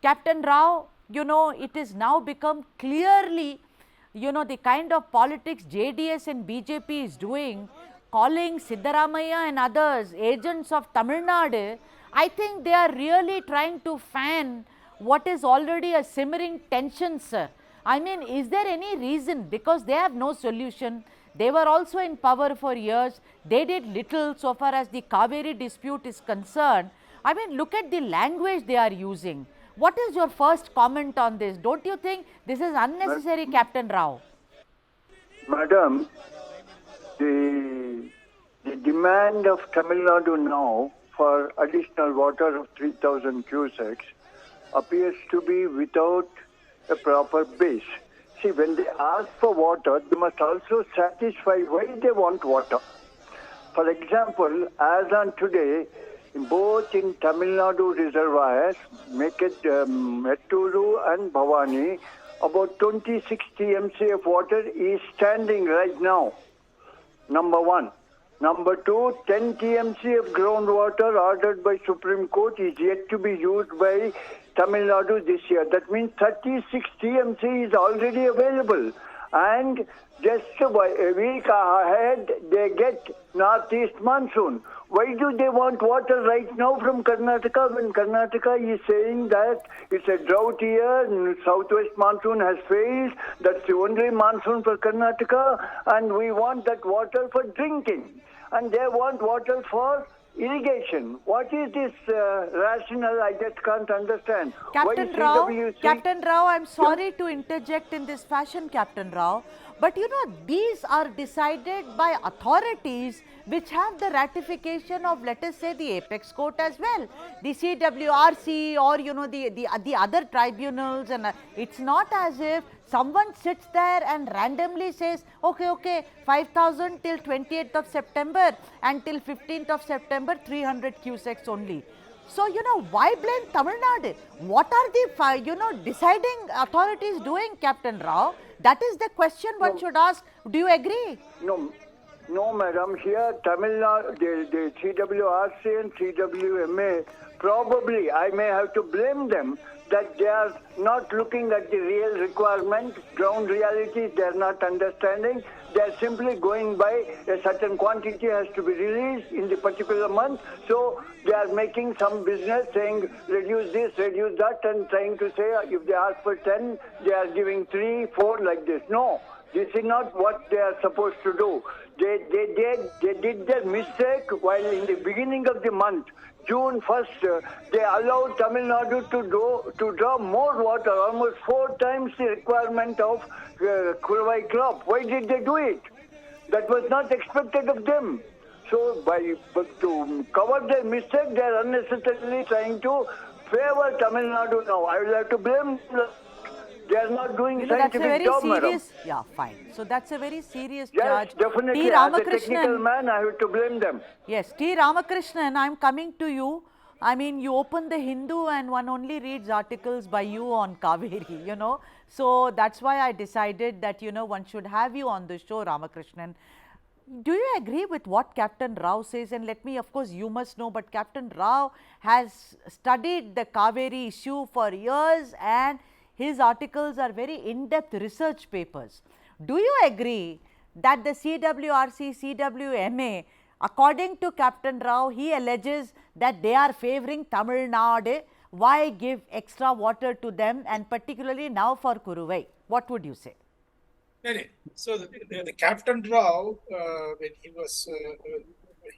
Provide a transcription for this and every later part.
Captain Rao, it is now become clearly, the kind of politics JDS and BJP is doing, calling Siddaramaiah and others agents of Tamil Nadu. I think they are really trying to fan what is already a simmering tension, sir. I mean, is there any reason? Because they have no solution. They were also in power for years. They did little so far as the Kaveri dispute is concerned. I mean, look at the language they are using. What is your first comment on this? Don't you think this is unnecessary, Captain Rao? Madam, the demand of Tamil Nadu now for additional water of 3,000 cusecs appears to be without a proper base. See, when they ask for water, they must also satisfy why they want water. For example, as on today, both in Tamil Nadu reservoirs, make it Metturu and Bhavani, about 26 TMC of water is standing right now. Number one. Number two, 10 TMC of groundwater ordered by Supreme Court is yet to be used by Tamil Nadu this year. That means 36 TMC is already available. And just a week ahead, they get northeast monsoon. Why do they want water right now from Karnataka when Karnataka is saying that it's a drought year, southwest monsoon has failed, that's the only monsoon for Karnataka, and we want that water for drinking. And they want water for irrigation. What is this rationale? I just can't understand. Captain Rao, I'm sorry to interject in this fashion, Captain Rao, but these are decided by authorities which have the ratification of, let us say, the apex court as well, the CWRC or the other tribunals, and it's not as if someone sits there and randomly says, okay, 5,000 till 28th of September and till 15th of September, 300 cusecs only. So, why blame Tamil Nadu? What are the, deciding authorities doing, Captain Rao? That is the question one should ask. Do you agree? No, madam. Here, Tamil Nadu, the CWRC and CWMA, probably I may have to blame them that they are not looking at the real requirement, ground reality, they are not understanding. They are simply going by a certain quantity has to be released in the particular month. So they are making some business saying reduce this, reduce that, and trying to say if they ask for 10, they are giving 3, 4 like this. No, this is not what they are supposed to do. They did their mistake while in the beginning of the month, June 1st, they allowed Tamil Nadu to draw more water, almost 4 times the requirement of Cauvery crop. Why did they do it? That was not expected of them. So, to cover their mistake, they are unnecessarily trying to favor Tamil Nadu now. I will have to blame them. They are not doing scientific job, madam. Yeah, fine. So that's a very serious charge. Yes, definitely. T. As a technical man, I have to blame them. Yes, T. Ramakrishnan, I'm coming to you. I mean, you open the Hindu and one only reads articles by you on Kaveri, So that's why I decided that, one should have you on the show, Ramakrishnan. Do you agree with what Captain Rao says? And let me, of course, you must know, but Captain Rao has studied the Kaveri issue for years and his articles are very in-depth research papers. Do you agree that the CWRC, CWMA, according to Captain Rao, he alleges that they are favouring Tamil Nadu? Why give extra water to them, and particularly now for Kaveri? What would you say? So the Captain Rao, when he was,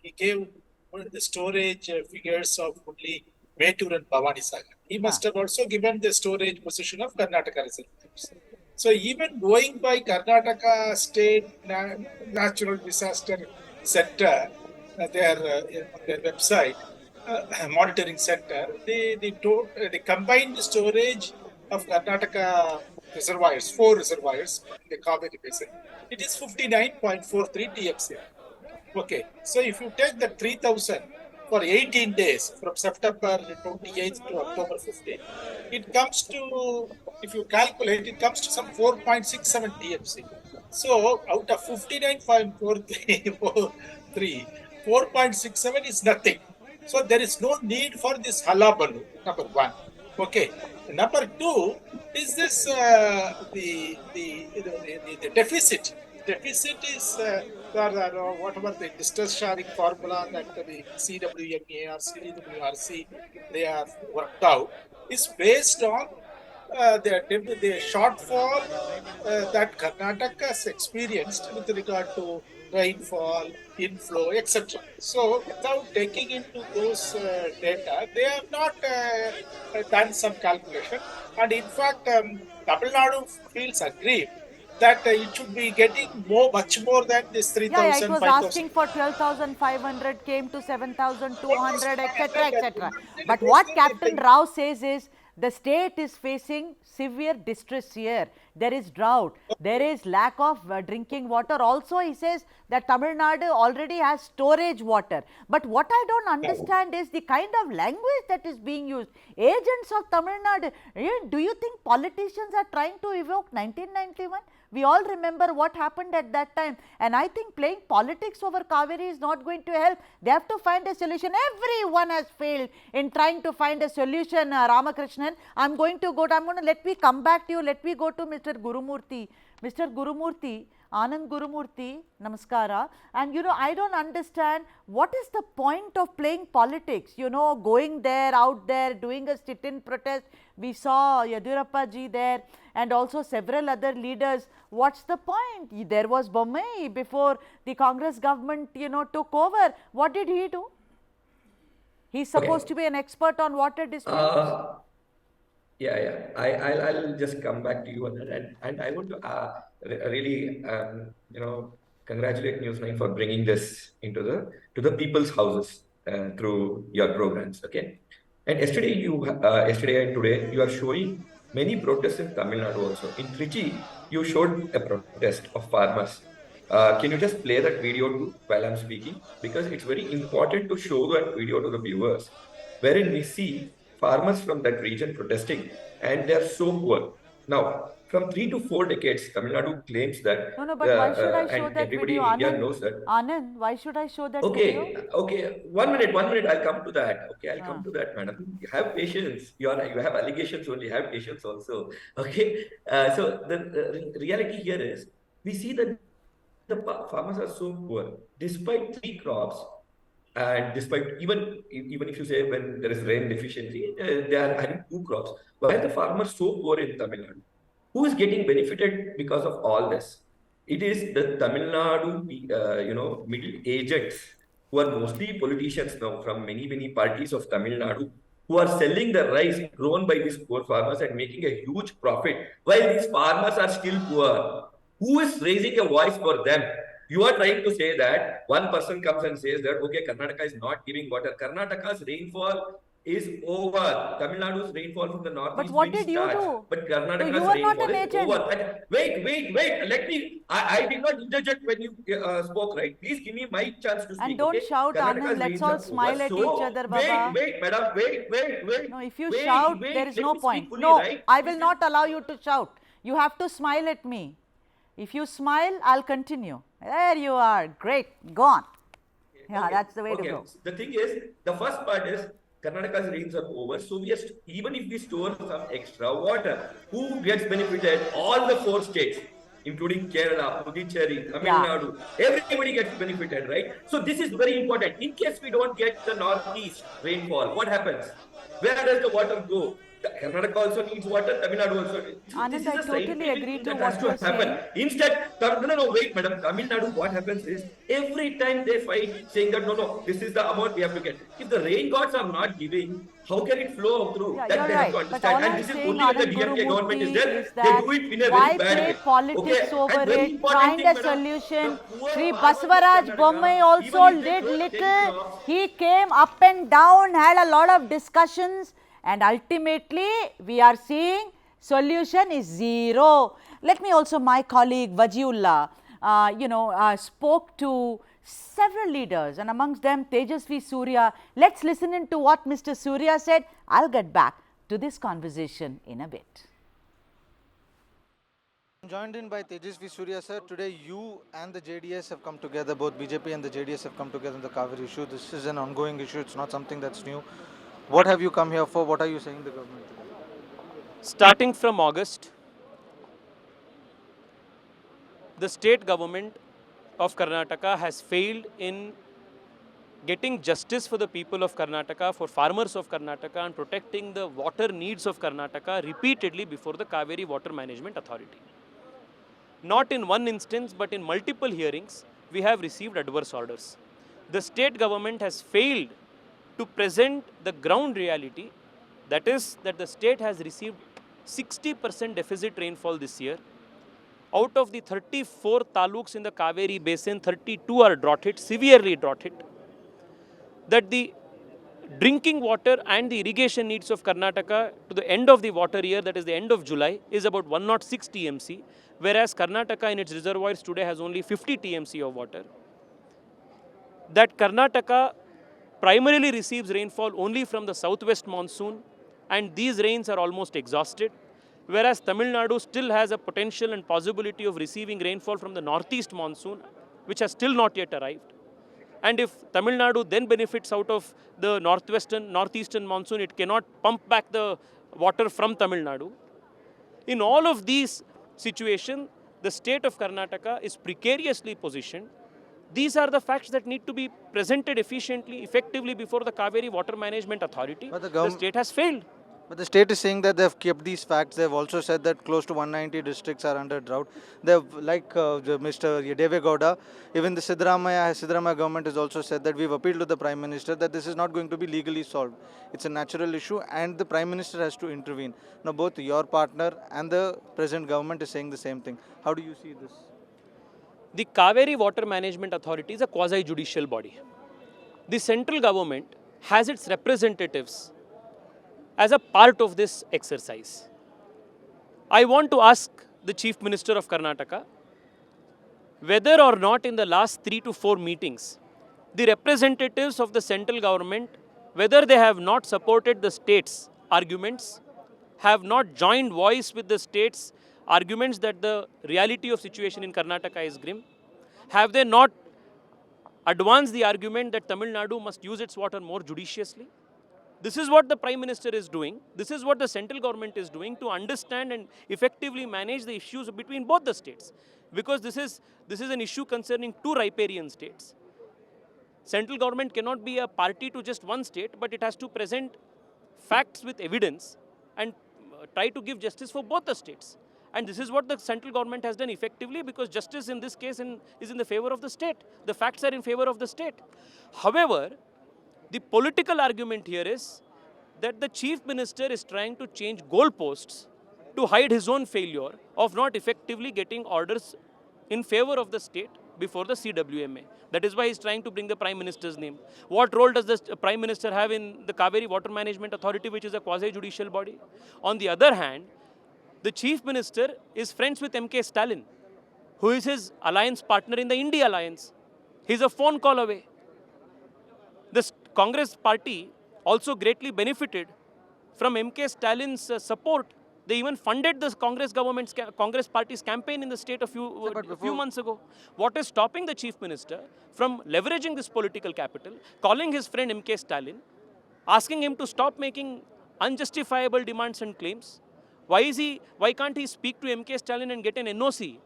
he gave the storage figures of only Mettur and Bhavani Sagar. He must have also given the storage position of Karnataka reservoirs. So even going by Karnataka State Natural Disaster Center, their website, monitoring center, the combined storage of Karnataka reservoirs, 4 reservoirs in the Kaveri basin, it is 59.43 TMC. Okay, so if you take the 3,000 for 18 days from September 28th to October 15th, it comes to, if you calculate, it comes to some 4.67 TMC. So out of 59.43, 4.67 is nothing. So there is no need for this halabalu, number one. Okay. Number two is this the deficit. Deficit is whatever the distance sharing formula that the CWMA or CWRC they have worked out is based on the shortfall that Karnataka has experienced with regard to rainfall, inflow, etc. So, without taking into those data, they have not done some calculation. And in fact, Tamil Nadu feels aggrieved that it should be getting much more than this Yeah, it 3,000, was 5,000. asking for 12,500, came to 7,200, etc., etc. But Based what on that, Captain Rao says is the state is facing severe distress here. There is drought. There is lack of drinking water. Also, he says that Tamil Nadu already has storage water. But what I don't understand is the kind of language that is being used. Agents of Tamil Nadu. Do you think politicians are trying to evoke 1991? We all remember what happened at that time, and I think playing politics over Kaveri is not going to help. They have to find a solution. Everyone has failed in trying to find a solution, Ramakrishnan. I'm going to let me come back to you. Let me go to Mr. Gurumurthy. Mr. Gurumurthy, Anand Gurumurthy, namaskara. And I don't understand what is the point of playing politics, going there, out there, doing a sit-in protest. We saw Yadurappa ji there and also several other leaders. What's the point? There was Bommai before the Congress government, took over. What did he do? He's supposed to be an expert on water disputes. I'll just come back to you on that, and I want to really congratulate News9 for bringing this into the people's houses through your programs. Okay, and yesterday and today you are showing many protests in Tamil Nadu also. In Trichy, you showed a protest of farmers. Can you just play that video too while I'm speaking? Because it's very important to show that video to the viewers, wherein we see farmers from that region protesting, and they are so poor. Now, from 3 to 4 decades, Tamil Nadu claims that. No, but why should I show and that everybody video, in India Anand? knows that. Anand, why should I show that video? Okay. 1 minute. I'll come to that. Okay, I'll come to that, madam. You have patience. You have allegations only. Have patience also. Okay. So the reality here is, we see that the farmers are so poor, despite 3 crops. And despite even if you say when there is rain deficiency, they are having 2 crops. Why are the farmers so poor in Tamil Nadu? Who is getting benefited because of all this? It is the Tamil Nadu, middle agents who are mostly politicians now from many parties of Tamil Nadu, who are selling the rice grown by these poor farmers and making a huge profit while these farmers are still poor. Who is raising a voice for them? You are trying to say that one person comes and says that, okay, Karnataka is not giving water. Karnataka's rainfall is over. Tamil Nadu's rainfall from the northeast. But what did you do? But Karnataka's you were not rainfall an is agent. over. And wait. Let me. I did not interject when you spoke, right? Please give me my chance to speak. And don't shout, Anand. Let's all smile at each other, Baba. Wait, madam. Wait. No, if you shout, there is no point. No, right? I will not allow you to shout. You have to smile at me. If you smile, I'll continue. There you are. Great. Go on. Yeah, that's the way to go. The thing is, the first part is Karnataka's rains are over. So even if we store some extra water, who gets benefited? All the 4 states, including Kerala, Puducherry, Tamil Nadu, everybody gets benefited, right? So this is very important. In case we don't get the northeast rainfall, what happens? Where does the water go? Karnataka also needs water, Tamil Nadu also needs. Anand, I totally agree to what you are saying. Instead, no, wait, madam. Tamil Nadu, what happens is, every time they fight, saying that, no, this is the amount we have to get. If the rain gods are not giving, how can it flow through? Yeah, that they have to understand. And this is only when the BJP government is there, they do it in a very bad way. Why play politics over it? Find a solution. Sri Basavaraj Bommai also did little. He came up and down, had a lot of discussions. And ultimately, we are seeing solution is zero. Let me also, my colleague Wajiullah, spoke to several leaders and amongst them Tejasvi Surya. Let's listen into what Mr. Surya said. I'll get back to this conversation in a bit. I'm joined in by Tejasvi Surya, sir. Today you and the JDS have come together, both BJP and the JDS have come together on the Kaveri issue. This is an ongoing issue, it's not something that's new. What have you come here for? What are you saying to the government today? Starting from August, the state government of Karnataka has failed in getting justice for the people of Karnataka, for farmers of Karnataka, and protecting the water needs of Karnataka repeatedly before the Kaveri Water Management Authority. Not in one instance, but in multiple hearings, we have received adverse orders. The state government has failed to present the ground reality, that is, that the state has received 60% deficit rainfall this year. Out of the 34 taluks in the Kaveri basin, 32 are drought hit, severely drought hit. That the drinking water and the irrigation needs of Karnataka to the end of the water year, that is the end of July, is about 106 TMC, whereas Karnataka in its reservoirs today has only 50 TMC of water. That Karnataka primarily receives rainfall only from the southwest monsoon, and these rains are almost exhausted, whereas Tamil Nadu still has a potential and possibility of receiving rainfall from the northeast monsoon, which has still not yet arrived. And if Tamil Nadu then benefits out of the northeastern monsoon, it cannot pump back the water from Tamil Nadu. In all of these situations, the state of Karnataka is precariously positioned. These are the facts that need to be presented efficiently, effectively before the Kaveri Water Management Authority. But the state has failed. But the state is saying that they have kept these facts. They have also said that close to 190 districts are under drought. They have, like Mr. Deve Gowda, even the Siddaramaiah government has also said that we've appealed to the Prime Minister that this is not going to be legally solved. It's a natural issue and the Prime Minister has to intervene. Now both your partner and the present government is saying the same thing. How do you see this? The Kaveri Water Management Authority is a quasi-judicial body. The central government has its representatives as a part of this exercise. I want to ask the Chief Minister of Karnataka whether or not in the last 3 to 4 meetings, the representatives of the central government, whether they have not supported the state's arguments, have not joined voice with the state's arguments that the reality of situation in Karnataka is grim, have they not advanced the argument that Tamil Nadu must use its water more judiciously? This is what the Prime Minister is doing. This is what the central government is doing to understand and effectively manage the issues between both the states. Because this is an issue concerning 2 riparian states. Central government cannot be a party to just one state, but it has to present facts with evidence and try to give justice for both the states. And this is what the central government has done effectively, because justice in this case is in the favor of the state. The facts are in favor of the state. However, the political argument here is that the Chief Minister is trying to change goalposts to hide his own failure of not effectively getting orders in favor of the state before the CWMA. That is why he is trying to bring the Prime Minister's name. What role does the Prime Minister have in the Kaveri Water Management Authority, which is a quasi-judicial body? On the other hand, the Chief Minister is friends with MK Stalin, who is his alliance partner in the India alliance. He is a phone call away. The Congress party also greatly benefited from MK Stalin's support. They even funded the Congress party's campaign in the state a few months ago. What is stopping the Chief Minister from leveraging this political capital, calling his friend MK Stalin, asking him to stop making unjustifiable demands and claims? Why can't he speak to MK Stalin and get an NOC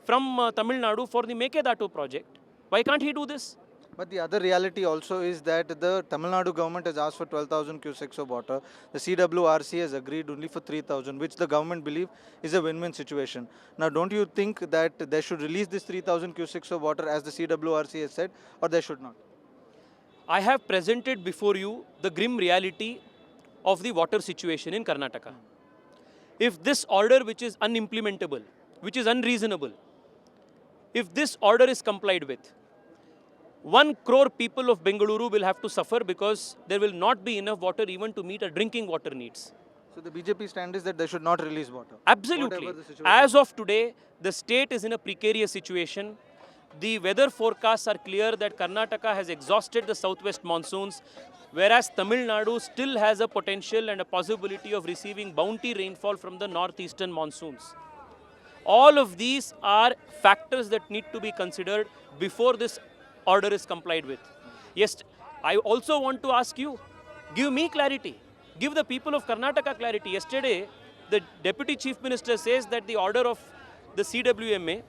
from Tamil Nadu for the Mekedatu project? Why can't he do this? But the other reality also is that the Tamil Nadu government has asked for 12,000 cusecs of water. The CWRC has agreed only for 3,000, which the government believe is a win-win situation. Now, don't you think that they should release this 3,000 cusecs of water as the CWRC has said, or they should not? I have presented before you the grim reality of the water situation in Karnataka. If this order, which is unimplementable, which is unreasonable, if this order is complied with, 1 crore people of Bengaluru will have to suffer because there will not be enough water even to meet our drinking water needs. So the BJP stand is that they should not release water? Absolutely. As of today, the state is in a precarious situation. The weather forecasts are clear that Karnataka has exhausted the southwest monsoons, whereas Tamil Nadu still has a potential and a possibility of receiving bounty rainfall from the northeastern monsoons. All of these are factors that need to be considered before this order is complied with. Yes, I also want to ask you, give me clarity, give the people of Karnataka clarity. Yesterday, the Deputy Chief Minister says that the order of the CWMA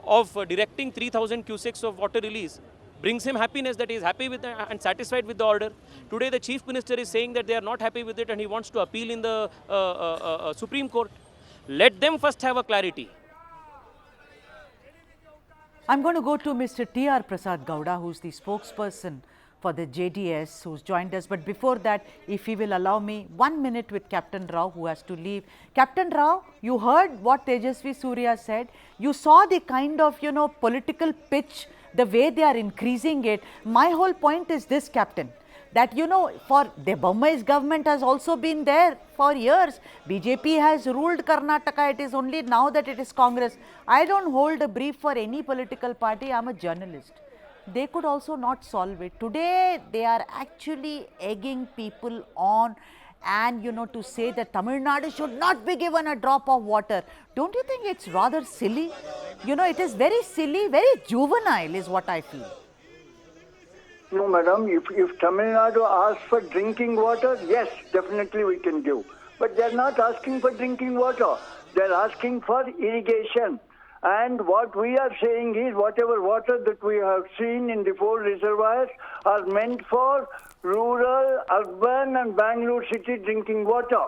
of directing 3,000 cusecs of water release brings him happiness, that he is happy with and satisfied with the order. Today the Chief Minister is saying that they are not happy with it and he wants to appeal in the Supreme Court. Let them first have a clarity. I'm going to go to Mr. TR Prasad Gowda, who's the spokesperson for the JDS, who's joined us. But before that, if he will allow me 1 minute with Captain Rao, who has to leave. Captain Rao, you heard what Tejasvi Surya said. You saw the kind of, political pitch, the way they are increasing it. My whole point is this, Captain, that for the Bommai's government has also been there for years. BJP has ruled Karnataka. It is only now that it is Congress. I don't hold a brief for any political party. I'm a journalist. They could also not solve it. Today, they are actually egging people on and, to say that Tamil Nadu should not be given a drop of water. Don't you think it's rather silly? It is very silly, very juvenile is what I feel. No, madam, if Tamil Nadu asks for drinking water, yes, definitely we can give. But they're not asking for drinking water. They're asking for irrigation. And what we are saying is whatever water that we have seen in the 4 reservoirs are meant for rural, urban and Bengaluru city drinking water.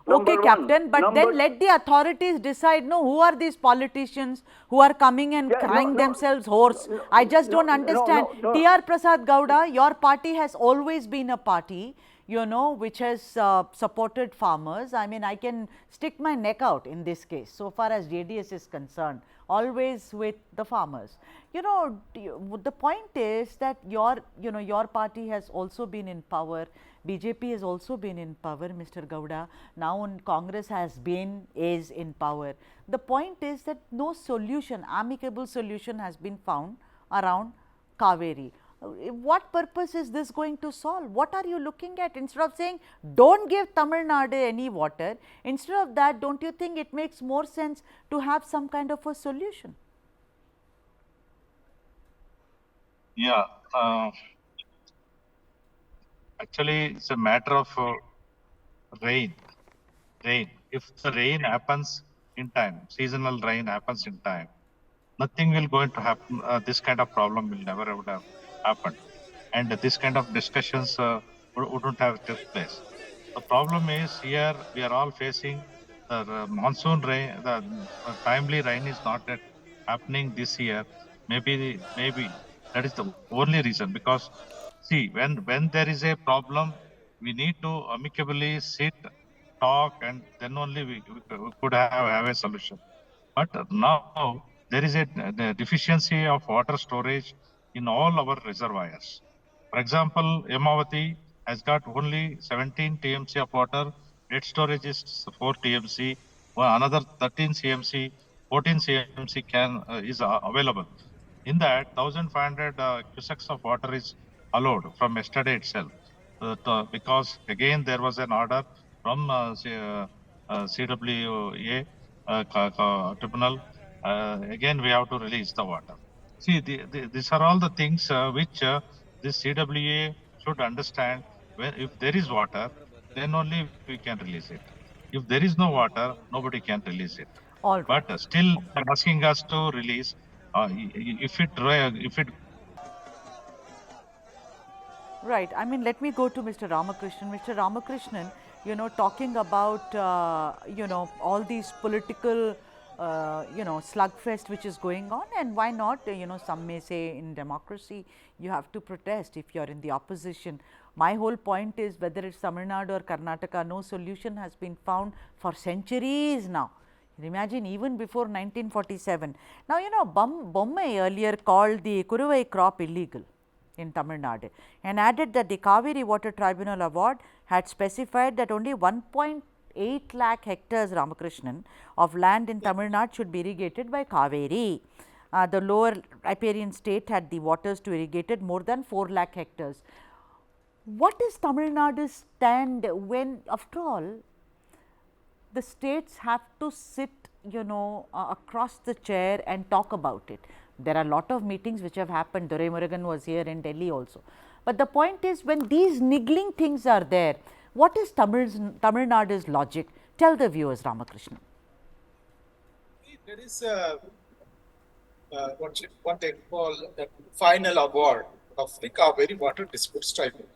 Okay, Captain, but then let the authorities decide, who are these politicians who are coming and crying themselves hoarse? I just don't understand. TR Prasad Gowda, your party has always been a party, which has supported farmers. I mean, I can stick my neck out in this case, so far as JDS is concerned, always with the farmers. The point is that your party has also been in power. BJP has also been in power, Mr. Gowda. Now Congress is in power. The point is that no solution, amicable solution has been found around Kaveri. What purpose is this going to solve? What are you looking at? Instead of saying, don't give Tamil Nadu any water, instead of that, don't you think it makes more sense to have some kind of a solution? Yeah, actually, it's a matter of rain. If the rain happens in time, seasonal rain happens in time, nothing will going to happen. This kind of problem will never ever have happened, and this kind of discussions wouldn't have took place. The problem is here we are all facing the monsoon rain. The timely rain is not yet happening this year. Maybe that is the only reason, because see, when there is a problem, we need to amicably sit, talk, and then only we could have a solution. But now there is a deficiency of water storage in all our reservoirs. For example, Yamavati has got only 17 TMC of water. Net storage is 4 TMC. Another 13 CMC, 14 CMC is available. In that, 1,500 cusecs of water is allowed from yesterday itself. Because again, there was an order from CWA tribunal. Again, we have to release the water. See, these are all the things which this CWA should understand. If there is water, then only we can release it. If there is no water, nobody can release it. All right. But still asking us to release, if it Right. I mean, let me go to Mr. Ramakrishnan. Mr. Ramakrishnan, talking about, all these political, slugfest which is going on, and why not, some may say in democracy, you have to protest if you are in the opposition. My whole point is whether it's Tamil Nadu or Karnataka, no solution has been found for centuries now. Imagine even before 1947. Now, Bommai earlier called the Kaveri crop illegal in Tamil Nadu and added that the Cauvery Water Tribunal Award had specified that only 1.8 lakh hectares, Ramakrishnan, of land in Tamil Nadu should be irrigated by Kaveri. The lower riparian state had the waters to irrigate more than 4 lakh hectares. What is Tamil Nadu's stand when, after all, the states have to sit, across the chair and talk about it? There are a lot of meetings which have happened. Murugan was here in Delhi also. But the point is, when these niggling things are there, what is Tamil Nadu's logic? Tell the viewers, Ramakrishnan. There is what they call the final award of the Cauvery Water Disputes Tribunal.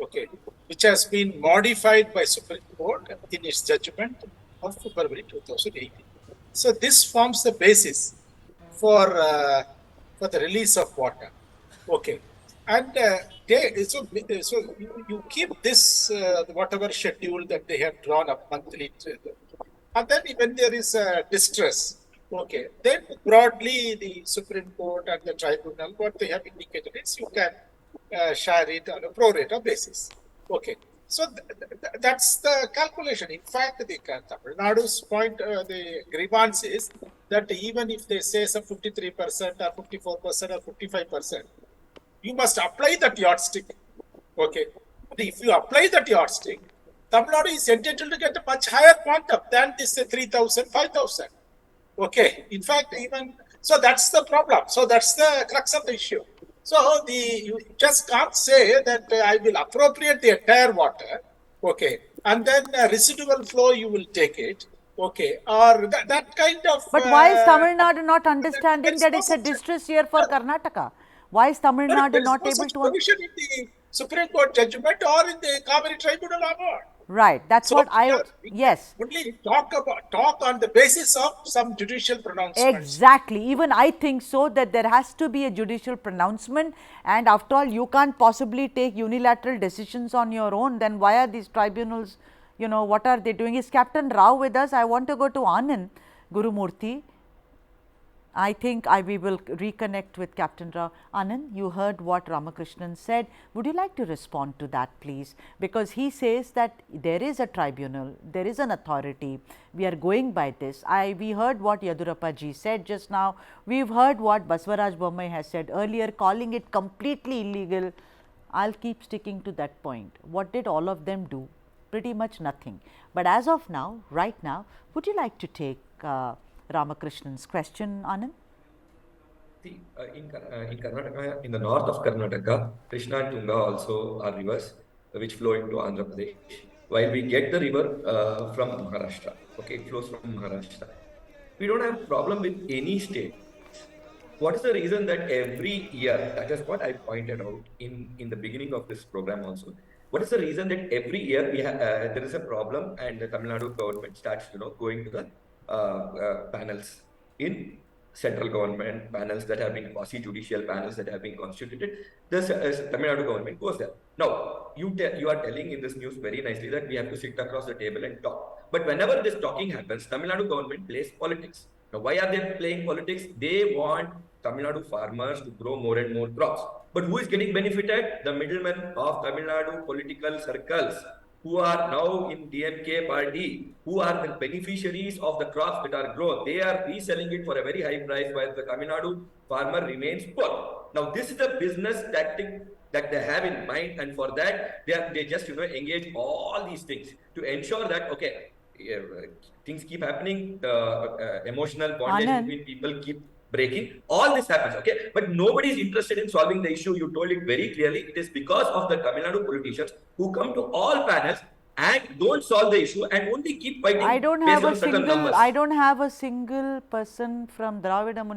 Okay, which has been modified by Supreme Court in its judgment of February 2018. So this forms the basis for the release of water. Okay, and so you keep this whatever schedule that they have drawn up monthly, and then when there is distress, okay, then broadly the Supreme Court and the tribunal, what they have indicated is you can share it on a pro rata basis. Okay, so that's the calculation. In fact, the Tamil Nadu's point, the grievance is that even if they say some 53% or 54% or 55%, you must apply that yardstick. Okay, if you apply that yardstick, Tamil Nadu is entitled to get a much higher quantum than this 3,000, 5,000. Okay, in fact, even so, that's the problem. So that's the crux of the issue. So you just can't say that I will appropriate the entire water, okay, and then residual flow you will take it, okay, or that kind of. But why is Tamil Nadu not understanding that it's a distress year for Karnataka? Why is Tamil Nadu not able to? Provision in the Supreme Court judgment or in the Kaveri Tribunal award. Right, that's So what I, yes. only talk on the basis of some judicial pronouncement. Exactly, even I think so, that there has to be a judicial pronouncement, and after all you can't possibly take unilateral decisions on your own. Then why are these tribunals, you know, what are they doing? Is Captain Rao with us? I want to go to Anand Gurumurthy. I think we will reconnect with Captain Rao. Anand, you heard what Ramakrishnan said. Would you like to respond to that, please? Because he says that there is a tribunal, there is an authority, we are going by this. We heard what Yadurappa ji said just now. We've heard what Baswaraj Bommai has said earlier, calling it completely illegal. I'll keep sticking to that point. What did all of them do? Pretty much nothing. But as of now, right now, would you like to take Ramakrishnan's question, Anand? See, in Karnataka, in the north of Karnataka, Krishna and Tunga also are rivers which flow into Andhra Pradesh. While we get the river from Maharashtra, okay, it flows from Maharashtra. We don't have problem with any state. What is the reason that every year, that is what I pointed out in the beginning of this program also. What is the reason that every year we there is a problem and the Tamil Nadu government starts, going to the panels in central government, panels that have been quasi-judicial panels that have been constituted, the Tamil Nadu government goes there. Now, you are telling in this news very nicely that we have to sit across the table and talk. But whenever this talking happens, Tamil Nadu government plays politics. Now, why are they playing politics? They want Tamil Nadu farmers to grow more and more crops. But who is getting benefited? The middlemen of Tamil Nadu political circles, who are now in DMK party, who are the beneficiaries of the crops that are grown. They are reselling it for a very high price while the Tamil Nadu farmer remains poor. Now, this is the business tactic that they have in mind, and for that, they just engage all these things to ensure that, okay, things keep happening, the emotional bondage between people keep breaking, all this happens, okay, but nobody is interested in solving the issue. You told it very clearly. It is because of the Tamil Nadu politicians who come to all panels and don't solve the issue and only keep fighting. I don't have a single person from Dravida